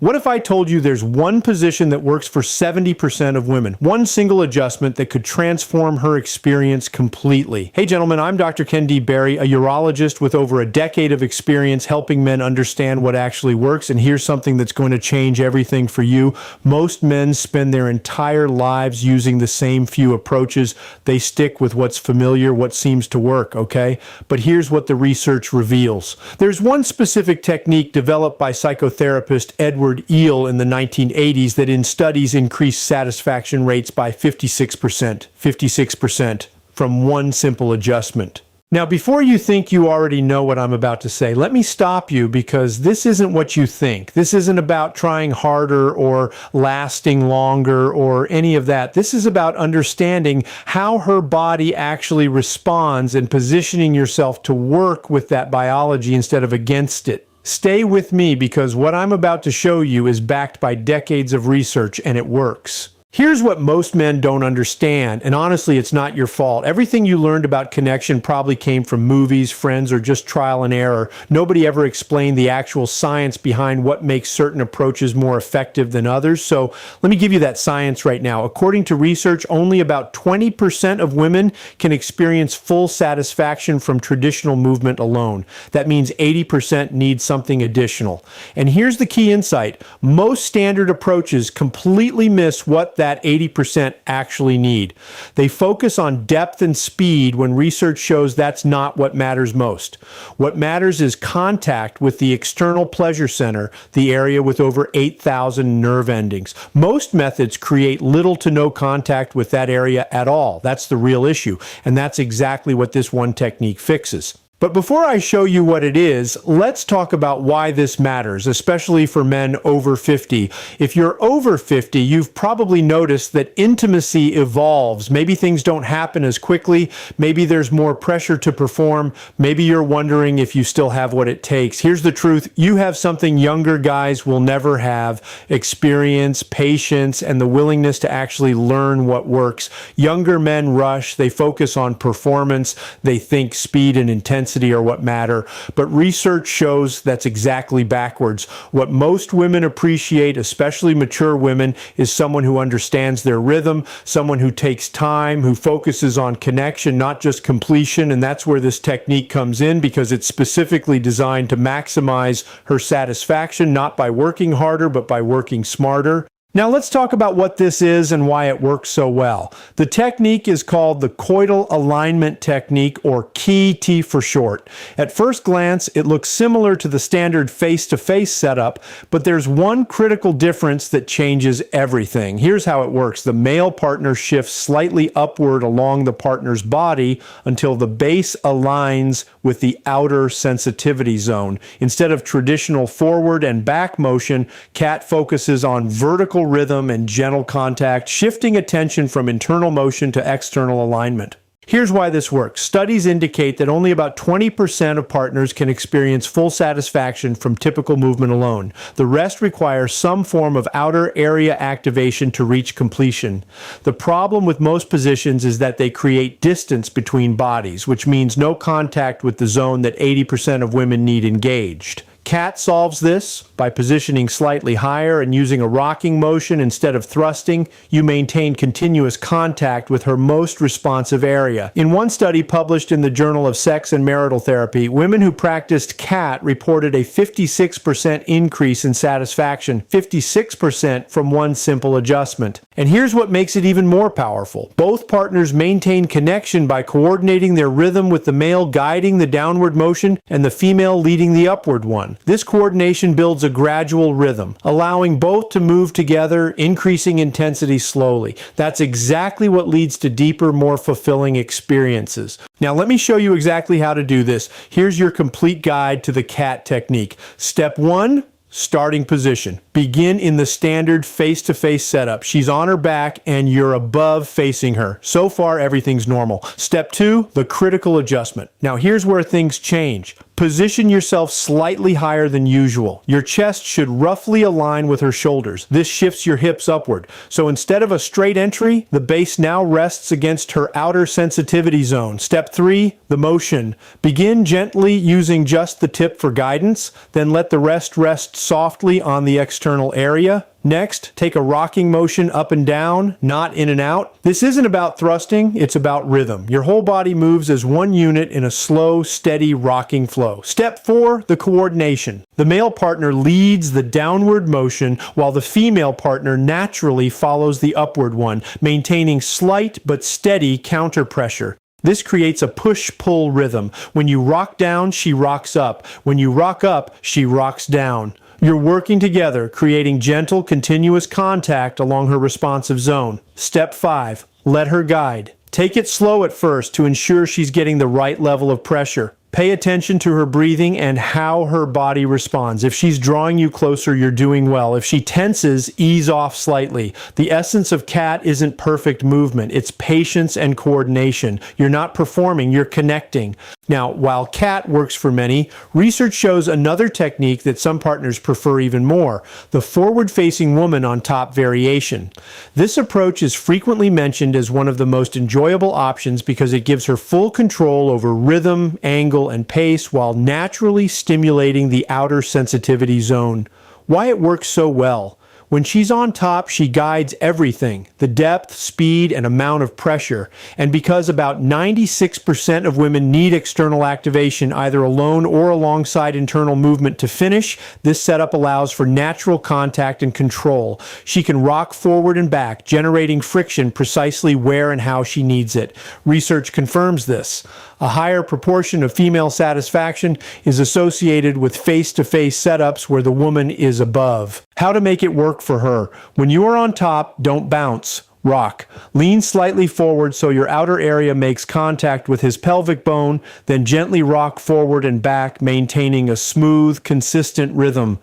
What if I told you there's one position that works for 70% of women? One single adjustment that could transform her experience completely. Hey gentlemen, I'm Dr. kenD Barry, a urologist with over a decade of experience helping men understand what actually works, and here's something that's going to change everything for you. Most men spend their entire lives using the same few approaches. They stick with what's familiar, what seems to work, okay? But here's what the research reveals. There's one specific technique developed by psychotherapist Edward Eel in the 1980s that in studies increased satisfaction rates by 56% from one simple adjustment. Now, before you think you already know what I'm about to say, let me stop you, because this isn't what you think. This isn't about trying harder or lasting longer or any of that. This is about understanding how her body actually responds and positioning yourself to work with that biology instead of against it. Stay with me, because what I'm about to show you is backed by decades of research, and it works. Here's what most men don't understand, and honestly, it's not your fault. Everything you learned about connection probably came from movies, friends, or just trial and error. Nobody ever explained the actual science behind what makes certain approaches more effective than others. So let me give you that science right now. According to research, only about 20% of women can experience full satisfaction from traditional movement alone. That means 80% need something additional. And here's the key insight. Most standard approaches completely miss what that 80% actually need. They focus on depth and speed when research shows that's not what matters most. What matters is contact with the external pleasure center, the area with over 8,000 nerve endings. Most methods create little to no contact with that area at all. That's the real issue, and that's exactly what this one technique fixes. But before I show you what it is, let's talk about why this matters, especially for men over 50. If you're over 50, you've probably noticed that intimacy evolves. Maybe things don't happen as quickly. Maybe there's more pressure to perform. Maybe you're wondering if you still have what it takes. Here's the truth. You have something younger guys will never have: experience, patience, and the willingness to actually learn what works. Younger men rush. They focus on performance. They think speed and intensity are what matter, but research shows that's exactly backwards. What most women appreciate, especially mature women, is someone who understands their rhythm, someone who takes time, who focuses on connection, not just completion, and that's where this technique comes in, because it's specifically designed to maximize her satisfaction, not by working harder, but by working smarter. Now let's talk about what this is and why it works so well. The technique is called the coital alignment technique, or KET for short. At first glance, it looks similar to the standard face-to-face setup, but there's one critical difference that changes everything. Here's how it works. The male partner shifts slightly upward along the partner's body until the base aligns with the outer sensitivity zone. Instead of traditional forward and back motion, KET focuses on vertical rhythm and gentle contact, shifting attention from internal motion to external alignment. Here's why this works. Studies indicate that only about 20% of partners can experience full satisfaction from typical movement alone. The rest require some form of outer area activation to reach completion. The problem with most positions is that they create distance between bodies, which means no contact with the zone that 80% of women need engaged. KET solves this by positioning slightly higher and using a rocking motion instead of thrusting. You maintain continuous contact with her most responsive area. In one study published in the Journal of Sex and Marital Therapy, women who practiced KET reported a 56% increase in satisfaction, 56% from one simple adjustment. And here's what makes it even more powerful. Both partners maintain connection by coordinating their rhythm, with the male guiding the downward motion and the female leading the upward one. This coordination builds a gradual rhythm, allowing both to move together, increasing intensity slowly. That's exactly what leads to deeper, more fulfilling experiences. Now let me show you exactly how to do this. Here's your complete guide to the KET technique. Step 1, starting position. Begin in the standard face-to-face setup. She's on her back and you're above facing her. So far, everything's normal. Step 2, the critical adjustment. Now here's where things change. Position yourself slightly higher than usual. Your chest should roughly align with her shoulders. This shifts your hips upward. So instead of a straight entry, the base now rests against her outer sensitivity zone. Step 3, the motion. Begin gently using just the tip for guidance, then let the rest softly on the external area. Next, take a rocking motion up and down, not in and out. This isn't about thrusting, it's about rhythm. Your whole body moves as one unit in a slow, steady rocking flow. Step 4, the coordination. The male partner leads the downward motion while the female partner naturally follows the upward one, maintaining slight but steady counter pressure. This creates a push-pull rhythm. When you rock down, she rocks up. When you rock up, she rocks down. You're working together, creating gentle, continuous contact along her responsive zone. Step 5, let her guide. Take it slow at first to ensure she's getting the right level of pressure. Pay attention to her breathing and how her body responds. If she's drawing you closer, you're doing well. If she tenses, ease off slightly. The essence of cat isn't perfect movement. It's patience and coordination. You're not performing, you're connecting. Now, while cat works for many, research shows another technique that some partners prefer even more, the forward-facing woman on top variation. This approach is frequently mentioned as one of the most enjoyable options because it gives her full control over rhythm, angle, and pace while naturally stimulating the outer sensitivity zone. Why it works so well? When she's on top, she guides everything, the depth, speed, and amount of pressure. And because about 96% of women need external activation either alone or alongside internal movement to finish, this setup allows for natural contact and control. She can rock forward and back, generating friction precisely where and how she needs it. Research confirms this. A higher proportion of female satisfaction is associated with face-to-face setups where the woman is above. How to make it work for her. When you are on top, don't bounce. Rock. Lean slightly forward so your outer area makes contact with his pelvic bone, then gently rock forward and back, maintaining a smooth, consistent rhythm.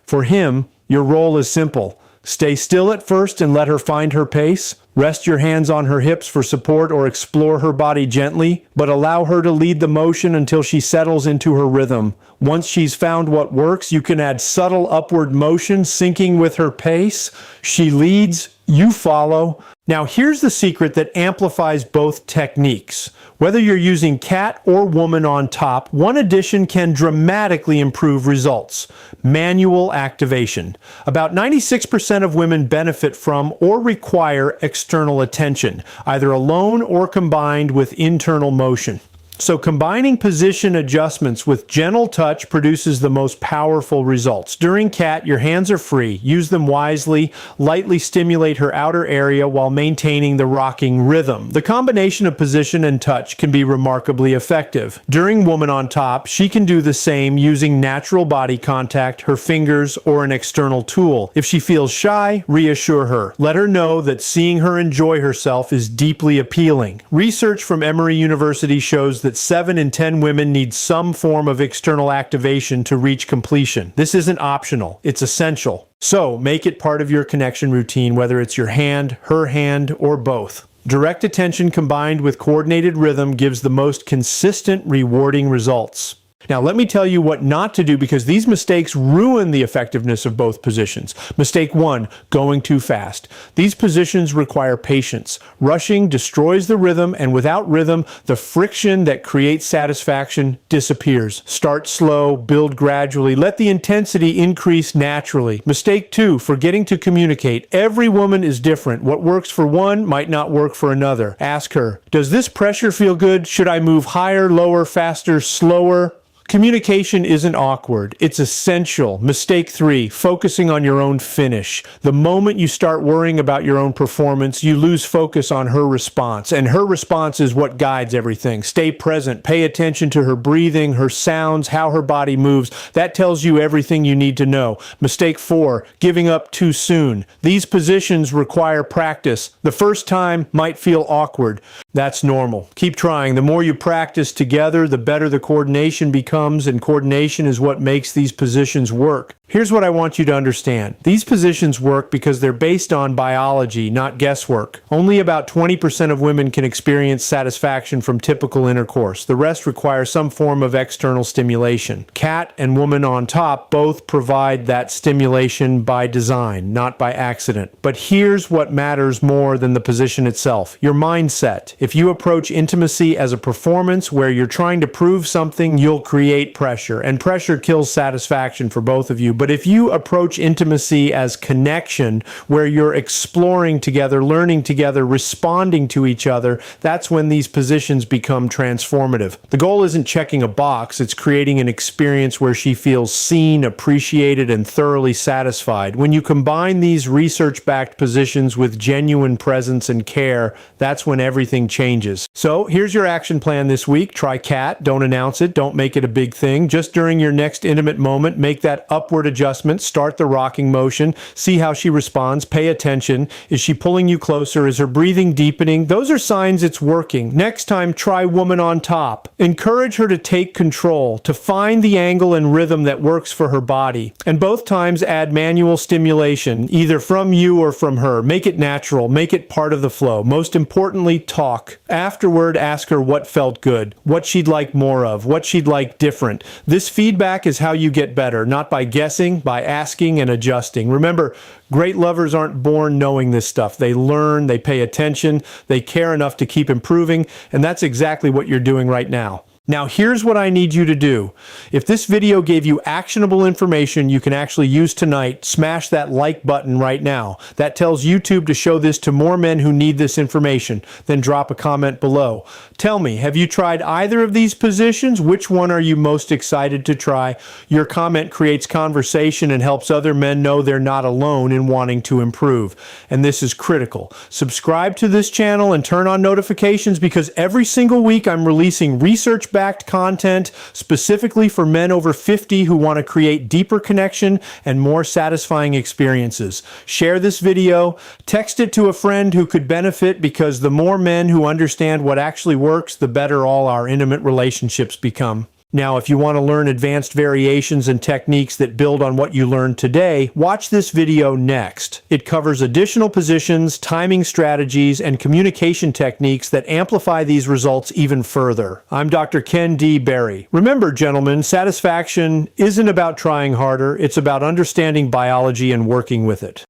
For him, your role is simple. Stay still at first and let her find her pace. Rest your hands on her hips for support or explore her body gently, but allow her to lead the motion until she settles into her rhythm. Once she's found what works, you can add subtle upward motion, syncing with her pace. She leads, you follow. Now here's the secret that amplifies both techniques. Whether you're using cat or woman on top, one addition can dramatically improve results. Manual activation. About 96% of women benefit from or require external attention, either alone or combined with internal motion. So combining position adjustments with gentle touch produces the most powerful results. During cat, your hands are free. Use them wisely. Lightly stimulate her outer area while maintaining the rocking rhythm. The combination of position and touch can be remarkably effective. During woman on top, she can do the same using natural body contact, her fingers, or an external tool. If she feels shy, reassure her. Let her know that seeing her enjoy herself is deeply appealing. Research from Emory University shows that 7 in 10 women need some form of external activation to reach completion. This isn't optional, it's essential. So make it part of your connection routine, whether it's your hand, her hand, or both. Direct attention combined with coordinated rhythm gives the most consistent, rewarding results. Now let me tell you what not to do because these mistakes ruin the effectiveness of both positions. Mistake 1, going too fast. These positions require patience. Rushing destroys the rhythm, and without rhythm, the friction that creates satisfaction disappears. Start slow, build gradually, let the intensity increase naturally. Mistake 2, forgetting to communicate. Every woman is different. What works for one might not work for another. Ask her, does this pressure feel good? Should I move higher, lower, faster, slower? Communication isn't awkward, it's essential. Mistake 3, focusing on your own finish. The moment you start worrying about your own performance, you lose focus on her response, and her response is what guides everything. Stay present, pay attention to her breathing, her sounds, how her body moves. That tells you everything you need to know. Mistake 4, giving up too soon. These positions require practice. The first time might feel awkward. That's normal. Keep trying. The more you practice together, the better the coordination becomes, and coordination is what makes these positions work. Here's what I want you to understand. These positions work because they're based on biology, not guesswork. Only about 20% of women can experience satisfaction from typical intercourse. The rest require some form of external stimulation. Cat and woman on top both provide that stimulation by design, not by accident. But here's what matters more than the position itself: your mindset. If you approach intimacy as a performance where you're trying to prove something, you'll create pressure, and pressure kills satisfaction for both of you. But if you approach intimacy as connection, where you're exploring together, learning together, responding to each other, that's when these positions become transformative. The goal isn't checking a box, it's creating an experience where she feels seen, appreciated, and thoroughly satisfied. When you combine these research-backed positions with genuine presence and care, that's when everything changes. So here's your action plan this week. Try cat, don't announce it, don't make it a big thing. Just during your next intimate moment, make that upward adjustment, start the rocking motion, see how she responds, pay attention. Is she pulling you closer? Is her breathing deepening? Those are signs it's working. Next time, try woman on top. Encourage her to take control, to find the angle and rhythm that works for her body. And both times add manual stimulation, either from you or from her. Make it natural, make it part of the flow. Most importantly, talk. Afterward, ask her what felt good, what she'd like more of, what she'd like different. This feedback is how you get better, not by guessing, by asking and adjusting. Remember, great lovers aren't born knowing this stuff. They learn, they pay attention, they care enough to keep improving, and that's exactly what you're doing right now. Now, here's what I need you to do. If this video gave you actionable information you can actually use tonight, smash that like button right now. That tells YouTube to show this to more men who need this information. Then drop a comment below. Tell me, have you tried either of these positions? Which one are you most excited to try? Your comment creates conversation and helps other men know they're not alone in wanting to improve. And this is critical. Subscribe to this channel and turn on notifications, because every single week I'm releasing research-backed content specifically for men over 50 who want to create deeper connection and more satisfying experiences. Share this video, text it to a friend who could benefit, because the more men who understand what actually works, the better all our intimate relationships become. Now, if you want to learn advanced variations and techniques that build on what you learned today, watch this video next. It covers additional positions, timing strategies, and communication techniques that amplify these results even further. I'm Dr. kenD Berry. Remember, gentlemen, satisfaction isn't about trying harder, it's about understanding biology and working with it.